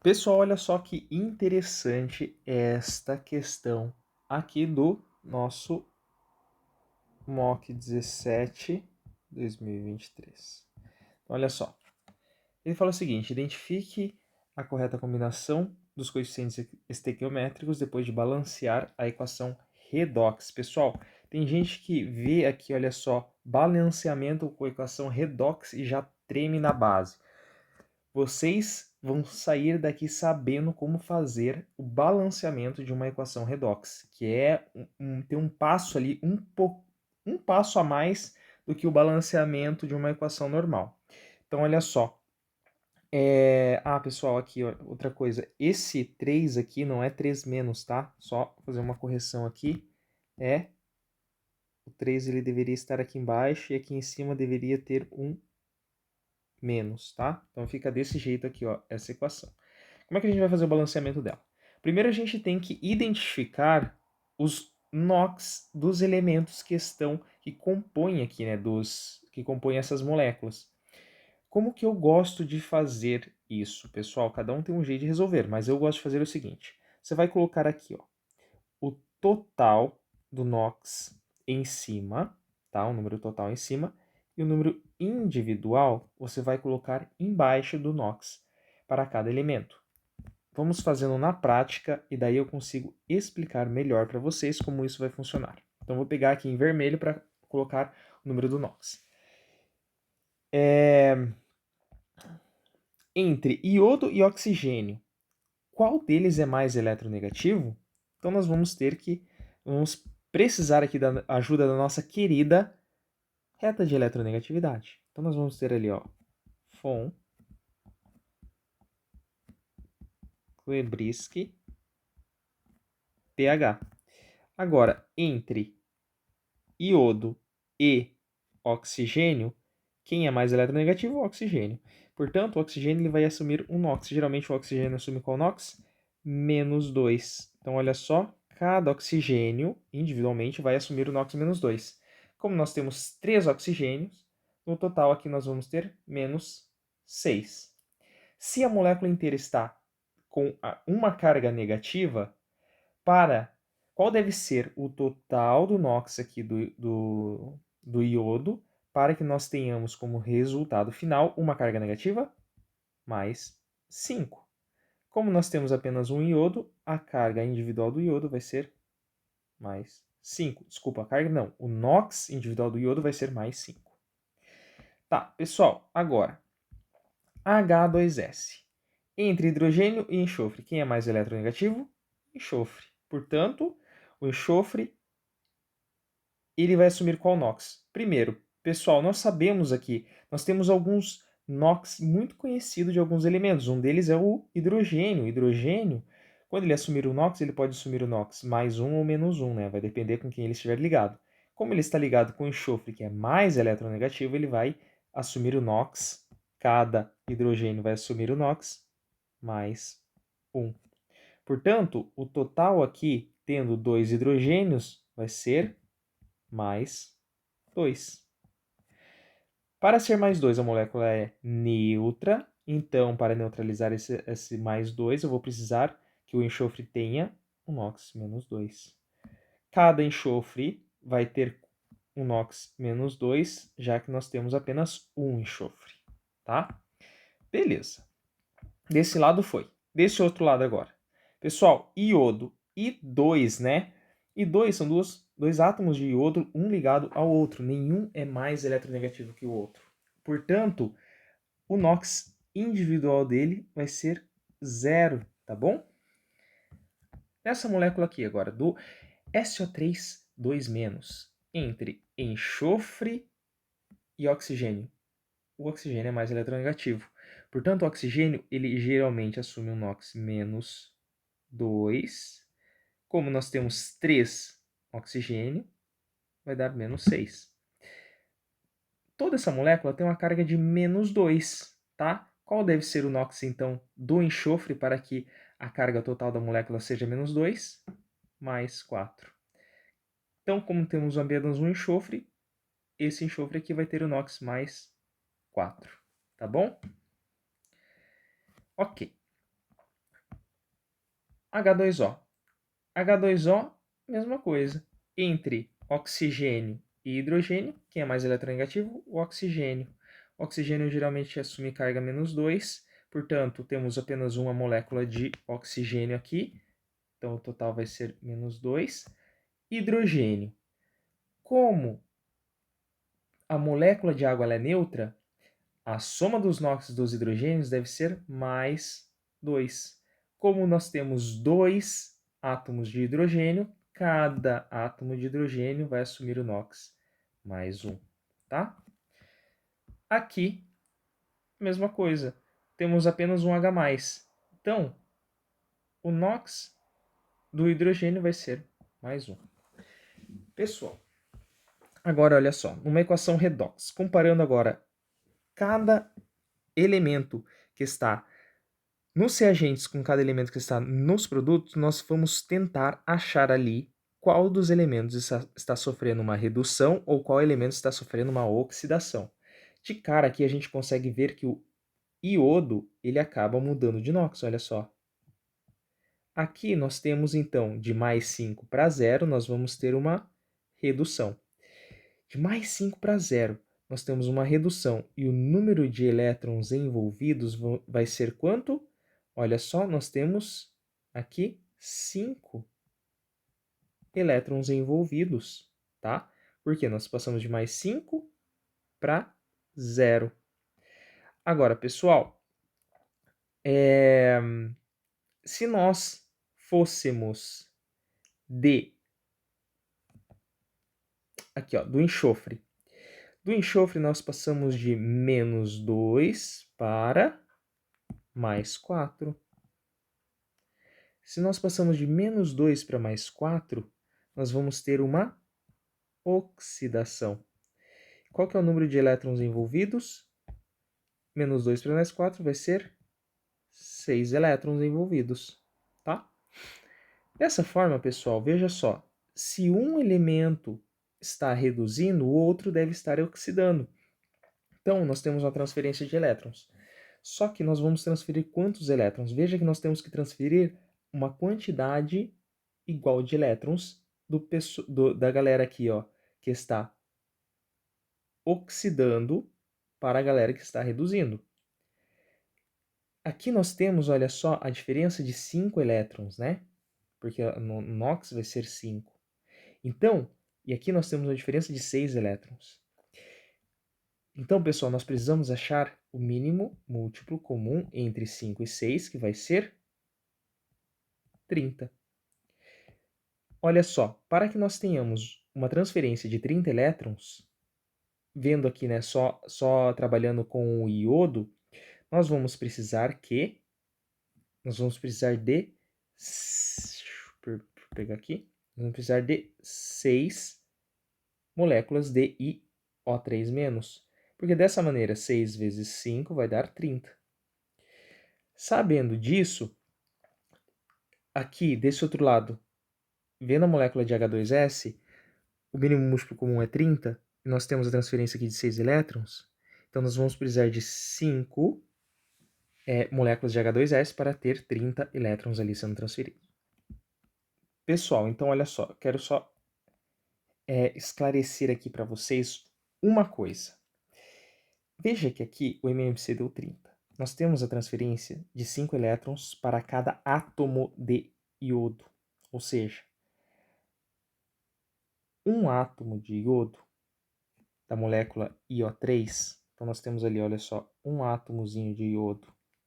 Pessoal, olha só que interessante esta questão aqui do nosso MOC 17 2023. Olha só, ele fala o seguinte: identifique a correta combinação dos coeficientes estequiométricos depois de balancear a equação redox. Pessoal, tem gente que vê aqui, olha só, balanceamento com a equação redox e já treme na base. Vocês vão sair daqui sabendo como fazer o balanceamento de uma equação redox, que é ter um passo ali, um passo a mais do que o balanceamento de uma equação normal. Então, olha só. Pessoal, aqui, ó, outra coisa. Esse 3 aqui não é 3 menos, tá? Só fazer uma correção aqui. O 3 ele deveria estar aqui embaixo e aqui em cima deveria ter um menos, tá? Então fica desse jeito aqui, ó, essa equação. Como é que a gente vai fazer o balanceamento dela? Primeiro a gente tem que identificar os NOx dos elementos que compõem aqui, né, que compõem essas moléculas. Como que eu gosto de fazer isso, pessoal? Cada um tem um jeito de resolver, mas eu gosto de fazer o seguinte. Você vai colocar aqui, ó, o total do NOx em cima, tá? O número total em cima, e o número individual você vai colocar embaixo do NOx para cada elemento. Vamos fazendo na prática e daí eu consigo explicar melhor para vocês como isso vai funcionar. Então vou pegar aqui em vermelho para colocar o número do NOx. Entre iodo e oxigênio, qual deles é mais eletronegativo? Então nós vamos precisar aqui da ajuda da nossa querida reta de eletronegatividade. Então nós vamos ter ali, ó, von Wiebrowski pH. Agora, entre iodo e oxigênio, quem é mais eletronegativo? O oxigênio. Portanto, o oxigênio ele vai assumir um NOx. Geralmente o oxigênio assume qual NOx? -2. Então, olha só, cada oxigênio individualmente vai assumir o NOx -2. Como nós temos 3 oxigênios, no total aqui nós vamos ter -6. Se a molécula inteira está com uma carga negativa, qual deve ser o total do NOx aqui do iodo para que nós tenhamos como resultado final uma carga negativa mais 5. Como nós temos apenas um iodo, a carga individual do iodo vai ser mais 5. Desculpa, a carga não. O NOx individual do iodo vai ser mais 5. Tá, pessoal, agora H2S. Entre hidrogênio e enxofre, quem é mais eletronegativo? Enxofre. Portanto, o enxofre ele vai assumir qual NOx? Primeiro, pessoal, nós sabemos aqui, nós temos alguns NOx muito conhecidos de alguns elementos. Um deles é o hidrogênio. O hidrogênio, quando ele assumir o NOx, ele pode assumir o NOx mais 1 ou menos 1, né? Vai depender com quem ele estiver ligado. Como ele está ligado com o enxofre, que é mais eletronegativo, ele vai assumir o NOx. Cada hidrogênio vai assumir o NOx mais 1. Portanto, o total aqui, tendo 2 hidrogênios, vai ser mais 2. Para ser mais 2, a molécula é neutra. Então, para neutralizar esse mais 2, eu vou precisar que o enxofre tenha um NOx menos 2. Cada enxofre vai ter um NOx menos 2, já que nós temos apenas um enxofre. Tá? Beleza. Desse lado foi. Desse outro lado agora. Pessoal, iodo e 2, né? E 2 são dois átomos de iodo, um ligado ao outro. Nenhum é mais eletronegativo que o outro. Portanto, o NOx individual dele vai ser 0, tá bom? Nessa molécula aqui agora, do SO3 2-, entre enxofre e oxigênio. O oxigênio é mais eletronegativo. Portanto, o oxigênio ele geralmente assume um NOx menos 2. Como nós temos 3 oxigênio, vai dar menos 6. Toda essa molécula tem uma carga de menos 2, tá? Qual deve ser o NOx, então, do enxofre para que a carga total da molécula seja menos 2? Mais 4. Então, como temos apenas um enxofre, esse enxofre aqui vai ter o NOx mais 4. Tá bom? Ok. H2O. H2O, mesma coisa. Entre oxigênio e hidrogênio, quem é mais eletronegativo? O oxigênio. O oxigênio geralmente assume carga -2, portanto, temos apenas uma molécula de oxigênio aqui, então o total vai ser -2. Hidrogênio. Como a molécula de água ela é neutra, a soma dos NOx e dos hidrogênios deve ser +2. Como nós temos 2 átomos de hidrogênio, cada átomo de hidrogênio vai assumir o NOx +1, tá? Aqui, mesma coisa, temos apenas um H+. Então, o NOx do hidrogênio vai ser +1. Pessoal, agora olha só, uma equação redox. Comparando agora cada elemento que está nos reagentes com cada elemento que está nos produtos, nós vamos tentar achar ali qual dos elementos está sofrendo uma redução ou qual elemento está sofrendo uma oxidação. De cara aqui a gente consegue ver que o iodo ele acaba mudando de NOx, olha só. Aqui nós temos então de +5 para 0, nós vamos ter uma redução. De +5 para 0, nós temos uma redução e o número de elétrons envolvidos vai ser quanto? Olha só, nós temos aqui 5 elétrons envolvidos, tá? Porque nós passamos de +5 para 0. Agora, pessoal, se nós fôssemos aqui, ó, do enxofre. Do enxofre nós passamos de -2 para +4. Se nós passamos de -2 para +4, nós vamos ter uma oxidação. Qual que é o número de elétrons envolvidos? -2 para +4 vai ser 6 elétrons envolvidos, tá? Dessa forma, pessoal, veja só. Se um elemento está reduzindo, o outro deve estar oxidando. Então, nós temos uma transferência de elétrons. Só que nós vamos transferir quantos elétrons? Veja que nós temos que transferir uma quantidade igual de elétrons da galera aqui, ó, que está oxidando para a galera que está reduzindo. Aqui nós temos, olha só, a diferença de 5 elétrons, né? Porque no NOx vai ser 5. Então, e aqui nós temos a diferença de 6 elétrons. Então, pessoal, nós precisamos achar o mínimo múltiplo comum entre 5 e 6, que vai ser 30. Olha só, para que nós tenhamos uma transferência de 30 elétrons, vendo aqui, né, só trabalhando com o iodo, nós vamos precisar de... pegar aqui. Vamos precisar de 6 moléculas de IO3-. Porque dessa maneira, 6 vezes 5 vai dar 30. Sabendo disso, aqui desse outro lado, vendo a molécula de H2S, o mínimo múltiplo comum é 30, e nós temos a transferência aqui de 6 elétrons, então nós vamos precisar de 5 moléculas de H2S para ter 30 elétrons ali sendo transferidos. Pessoal, então olha só, quero só esclarecer aqui para vocês uma coisa. Veja que aqui o MMC deu 30. Nós temos a transferência de 5 elétrons para cada átomo de iodo. Ou seja, um átomo de iodo da molécula IO3, então nós temos ali, olha só, um átomozinho de iodo.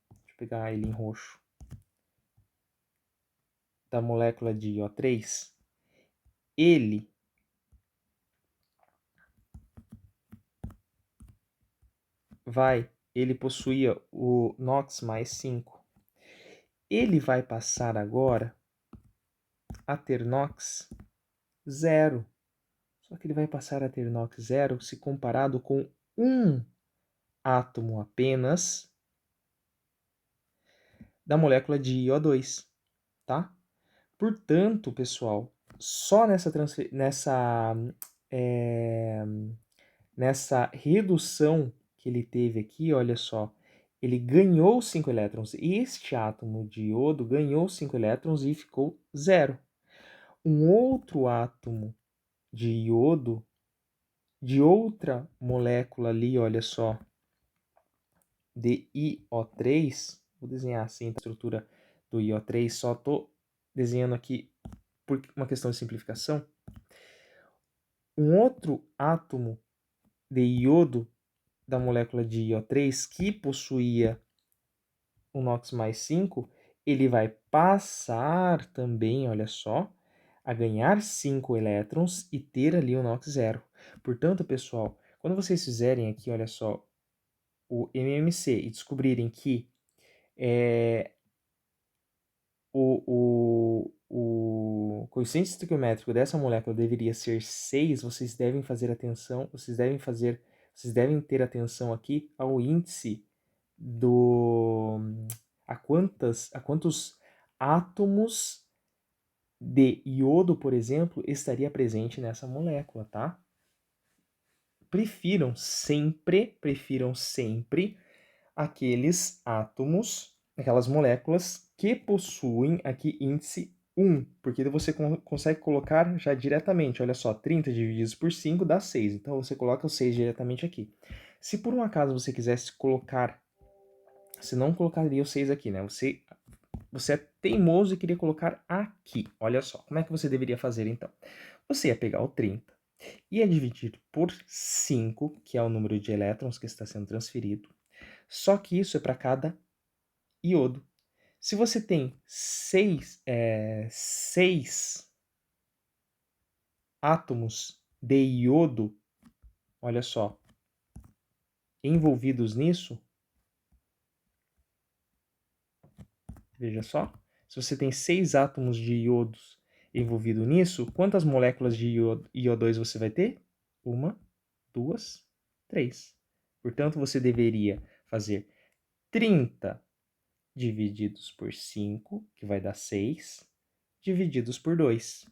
Deixa eu pegar ele em roxo. Da molécula de IO3, ele possuía o NOx +5. Ele vai passar agora a ter NOx 0. Só que ele vai passar a ter NOx 0 se comparado com um átomo apenas da molécula de IO2, tá? Portanto, pessoal, só nessa redução que ele teve aqui, olha só, ele ganhou 5 elétrons. Este átomo de iodo ganhou 5 elétrons e ficou 0. Um outro átomo de iodo, de outra molécula ali, olha só, de IO3, vou desenhar assim a estrutura do IO3, só estou desenhando aqui por uma questão de simplificação. Um outro átomo de iodo da molécula de IO3 que possuía o NOx mais 5, ele vai passar também, olha só, a ganhar 5 elétrons e ter ali o NOx zero. Portanto, pessoal, quando vocês fizerem aqui, olha só, o MMC e descobrirem que o coeficiente estequiométrico dessa molécula deveria ser 6, vocês devem fazer atenção, vocês devem ter atenção aqui ao índice a quantos átomos de iodo, por exemplo, estaria presente nessa molécula, tá? Prefiram sempre aqueles átomos, aquelas moléculas que possuem aqui índice 1, porque você consegue colocar já diretamente, olha só, 30 divididos por 5 dá 6, então você coloca o 6 diretamente aqui. Se por um acaso você quisesse colocar, você não colocaria o 6 aqui, né? Você é teimoso e queria colocar aqui, olha só, como é que você deveria fazer então? Você ia pegar o 30, ia dividir por 5, que é o número de elétrons que está sendo transferido, só que isso é para cada iodo. Se você tem 6 átomos de iodo, olha só, envolvidos nisso, veja só, se você tem 6 átomos de iodos envolvidos nisso, quantas moléculas de IO2 você vai ter? 1, 2, 3. Portanto, você deveria fazer 30 divididos por 5, que vai dar 6, divididos por 2,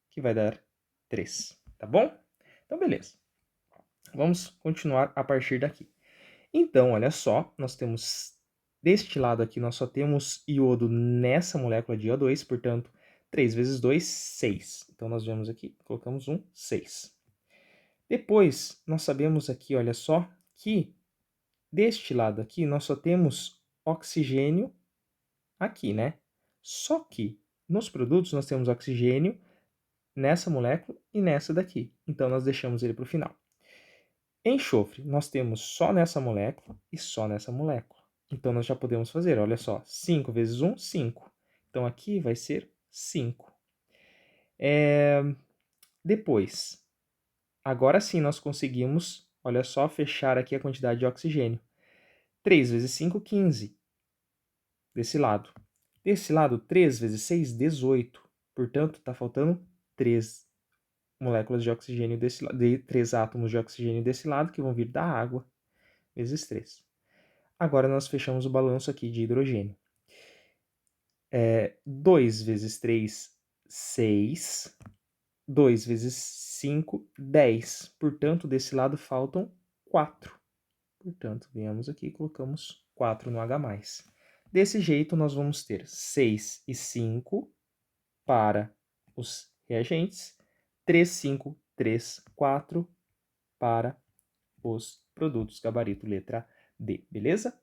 que vai dar 3, tá bom? Então, beleza. Vamos continuar a partir daqui. Então, olha só, nós temos, deste lado aqui, nós só temos iodo nessa molécula de IO2, portanto, 3 vezes 2, 6. Então, nós vemos aqui, colocamos 6. Depois, nós sabemos aqui, olha só, que deste lado aqui, nós só temos oxigênio aqui, né? Só que nos produtos nós temos oxigênio nessa molécula e nessa daqui. Então, nós deixamos ele para o final. Enxofre, nós temos só nessa molécula e só nessa molécula. Então, nós já podemos fazer, olha só, 5 vezes 1, 5. Então, aqui vai ser 5. Depois, agora sim nós conseguimos, olha só, fechar aqui a quantidade de oxigênio. 3 vezes 5, 15. Desse lado. Desse lado, 3 vezes 6, 18. Portanto, está faltando 3 moléculas de oxigênio desse lado, 3 átomos de oxigênio desse lado, que vão vir da água, vezes 3. Agora nós fechamos o balanço aqui de hidrogênio. 2 vezes 3, 6. 2 vezes 5, 10. Portanto, desse lado faltam 4. Portanto, viemos aqui e colocamos 4 no H+. Desse jeito, nós vamos ter 6 e 5 para os reagentes, 3, 5, 3, 4 para os produtos gabarito letra D, beleza?